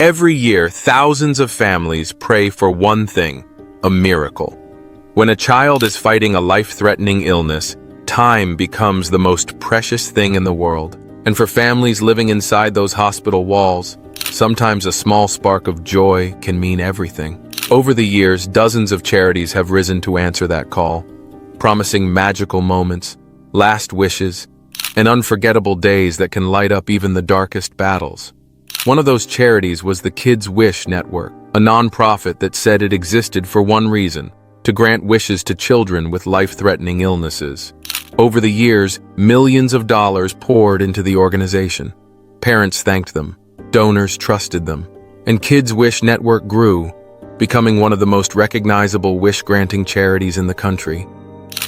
Every year, thousands of families pray for one thing: a miracle. When a child is fighting a life-threatening illness, time becomes the most precious thing in the world. And for families living inside those hospital walls, sometimes a small spark of joy can mean everything. Over the years, dozens of charities have risen to answer that call, promising magical moments, last wishes, and unforgettable days that can light up even the darkest battles. One of those charities was the Kids Wish Network, a nonprofit that said it existed for one reason: to grant wishes to children with life-threatening illnesses. Over the years, millions of dollars poured into the organization. Parents thanked them, donors trusted them, and Kids Wish Network grew, becoming one of the most recognizable wish-granting charities in the country.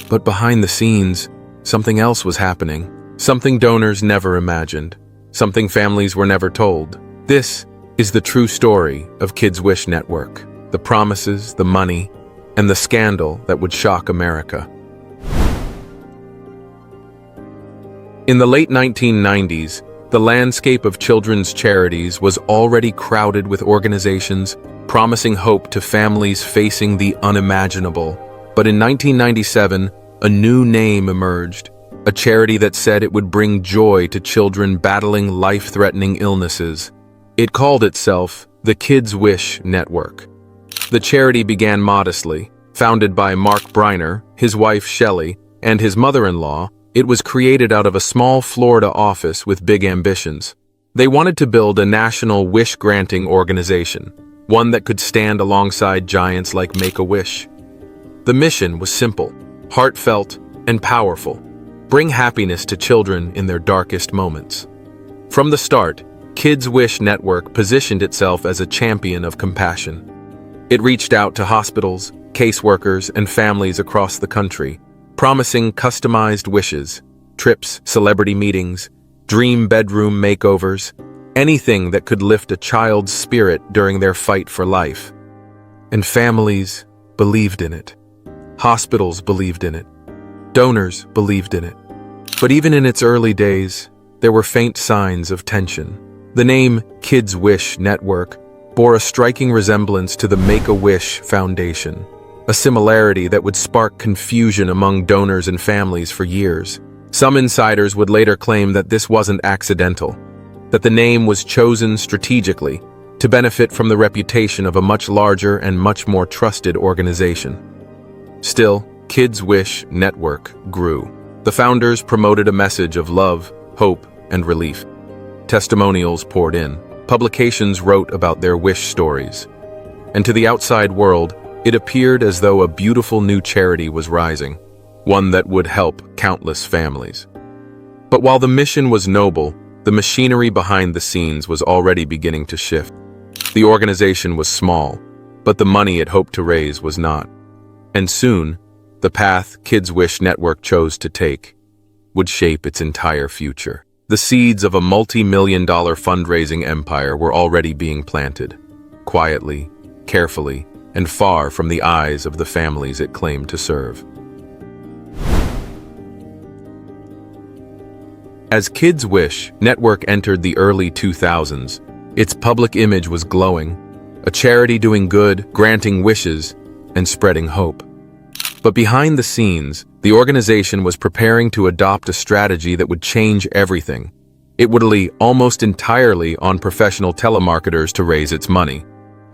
But behind the scenes, something else was happening. Something donors never imagined. Something families were never told. This is the true story of Kids Wish Network. The promises, the money, and the scandal that would shock America. In the late 1990s, the landscape of children's charities was already crowded with organizations promising hope to families facing the unimaginable. But in 1997, a new name emerged, a charity that said it would bring joy to children battling life-threatening illnesses. It called itself the Kids Wish Network. The charity began modestly. Founded by Mark Briner, his wife Shelley, and his mother-in-law, it was created out of a small Florida office with big ambitions. They wanted to build a national wish-granting organization, one that could stand alongside giants like Make-A-Wish. The mission was simple, heartfelt, and powerful: bring happiness to children in their darkest moments. From the start, Kids Wish Network positioned itself as a champion of compassion. It reached out to hospitals, caseworkers, and families across the country, promising customized wishes, trips, celebrity meetings, dream bedroom makeovers, anything that could lift a child's spirit during their fight for life. And families believed in it. Hospitals believed in it. Donors believed in it. But even in its early days, there were faint signs of tension. The name Kids Wish Network bore a striking resemblance to the Make-A-Wish Foundation, a similarity that would spark confusion among donors and families for years. Some insiders would later claim that this wasn't accidental, that the name was chosen strategically to benefit from the reputation of a much larger and much more trusted organization. Still, Kids Wish Network grew. The founders promoted a message of love, hope, and relief. Testimonials poured in. Publications wrote about their wish stories. And to the outside world, it appeared as though a beautiful new charity was rising, one that would help countless families. But while the mission was noble, the machinery behind the scenes was already beginning to shift. The organization was small, but the money it hoped to raise was not. And soon, the path Kids Wish Network chose to take would shape its entire future. The seeds of a multi-million-dollar fundraising empire were already being planted, quietly, carefully, and far from the eyes of the families it claimed to serve. As Kids Wish Network entered the early 2000s, its public image was glowing, a charity doing good, granting wishes, and spreading hope. But behind the scenes, the organization was preparing to adopt a strategy that would change everything. It would rely almost entirely on professional telemarketers to raise its money.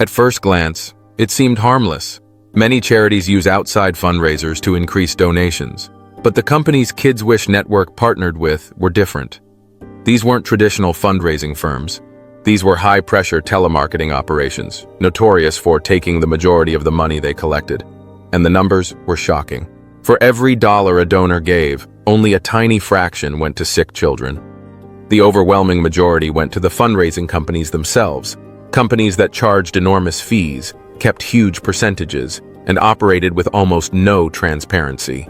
At first glance, it seemed harmless. Many charities use outside fundraisers to increase donations. But the companies Kids Wish Network partnered with were different. These weren't traditional fundraising firms. These were high-pressure telemarketing operations, notorious for taking the majority of the money they collected. And the numbers were shocking. For every dollar a donor gave, only a tiny fraction went to sick children. The overwhelming majority went to the fundraising companies themselves, companies that charged enormous fees, kept huge percentages, and operated with almost no transparency.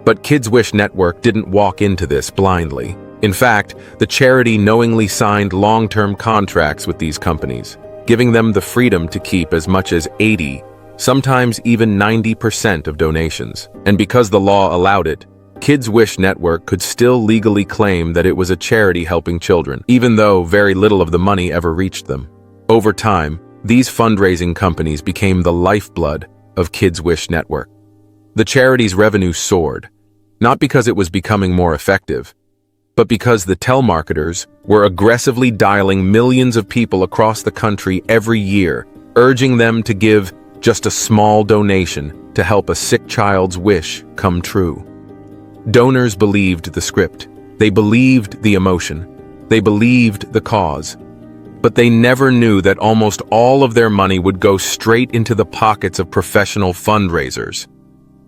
But Kids Wish Network didn't walk into this blindly. In fact, the charity knowingly signed long-term contracts with these companies, giving them the freedom to keep as much as 80, sometimes even 90% of donations. And because the law allowed it, Kids Wish Network could still legally claim that it was a charity helping children, even though very little of the money ever reached them. Over time, these fundraising companies became the lifeblood of Kids Wish Network. The charity's revenue soared, not because it was becoming more effective, but because the telemarketers were aggressively dialing millions of people across the country every year, urging them to give just a small donation to help a sick child's wish come true. Donors believed the script, they believed the emotion, they believed the cause, but they never knew that almost all of their money would go straight into the pockets of professional fundraisers.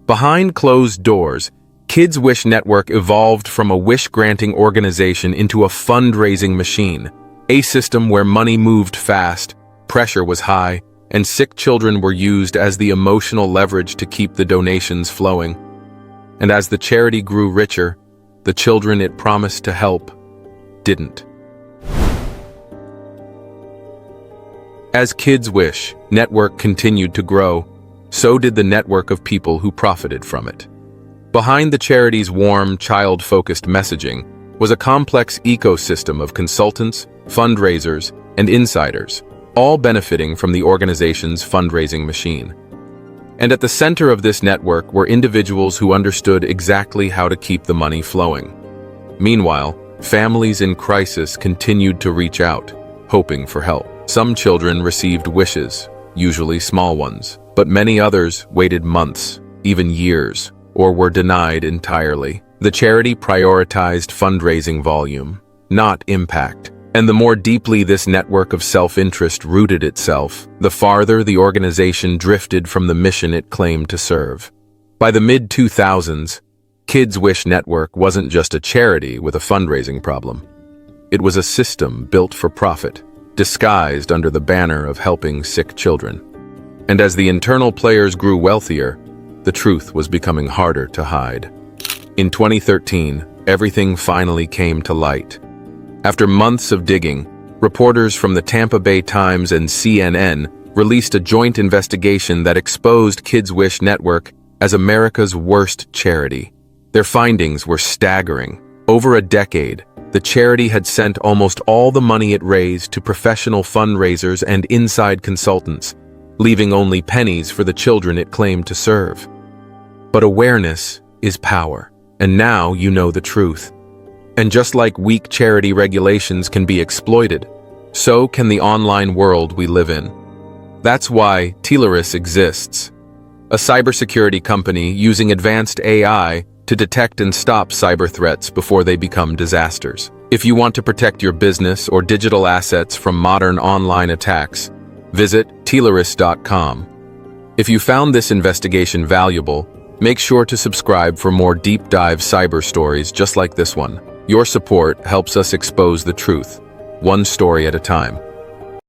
Behind closed doors, Kids Wish Network evolved from a wish-granting organization into a fundraising machine, a system where money moved fast, pressure was high, and sick children were used as the emotional leverage to keep the donations flowing. And as the charity grew richer, the children it promised to help didn't. As Kids Wish Network continued to grow, so did the network of people who profited from it. Behind the charity's warm, child-focused messaging was a complex ecosystem of consultants, fundraisers, and insiders, all benefiting from the organization's fundraising machine. And at the center of this network were individuals who understood exactly how to keep the money flowing. Meanwhile, families in crisis continued to reach out, hoping for help. Some children received wishes, usually small ones, but many others waited months, even years, or were denied entirely. The charity prioritized fundraising volume, not impact. And the more deeply this network of self-interest rooted itself, the farther the organization drifted from the mission it claimed to serve. By the mid-2000s, Kids Wish Network wasn't just a charity with a fundraising problem. It was a system built for profit, disguised under the banner of helping sick children. And as the internal players grew wealthier, the truth was becoming harder to hide. In 2013, everything finally came to light. After months of digging, reporters from the Tampa Bay Times and CNN released a joint investigation that exposed Kids Wish Network as America's worst charity. Their findings were staggering. Over a decade, the charity had sent almost all the money it raised to professional fundraisers and inside consultants, leaving only pennies for the children it claimed to serve. But awareness is power, and now you know the truth. And just like weak charity regulations can be exploited, so can the online world we live in. That's why Pennies exists, a cybersecurity company using advanced AI to detect and stop cyber threats before they become disasters. If you want to protect your business or digital assets from modern online attacks, visit Pennies.com. If you found this investigation valuable, make sure to subscribe for more deep dive cyber stories just like this one. Your support helps us expose the truth, one story at a time.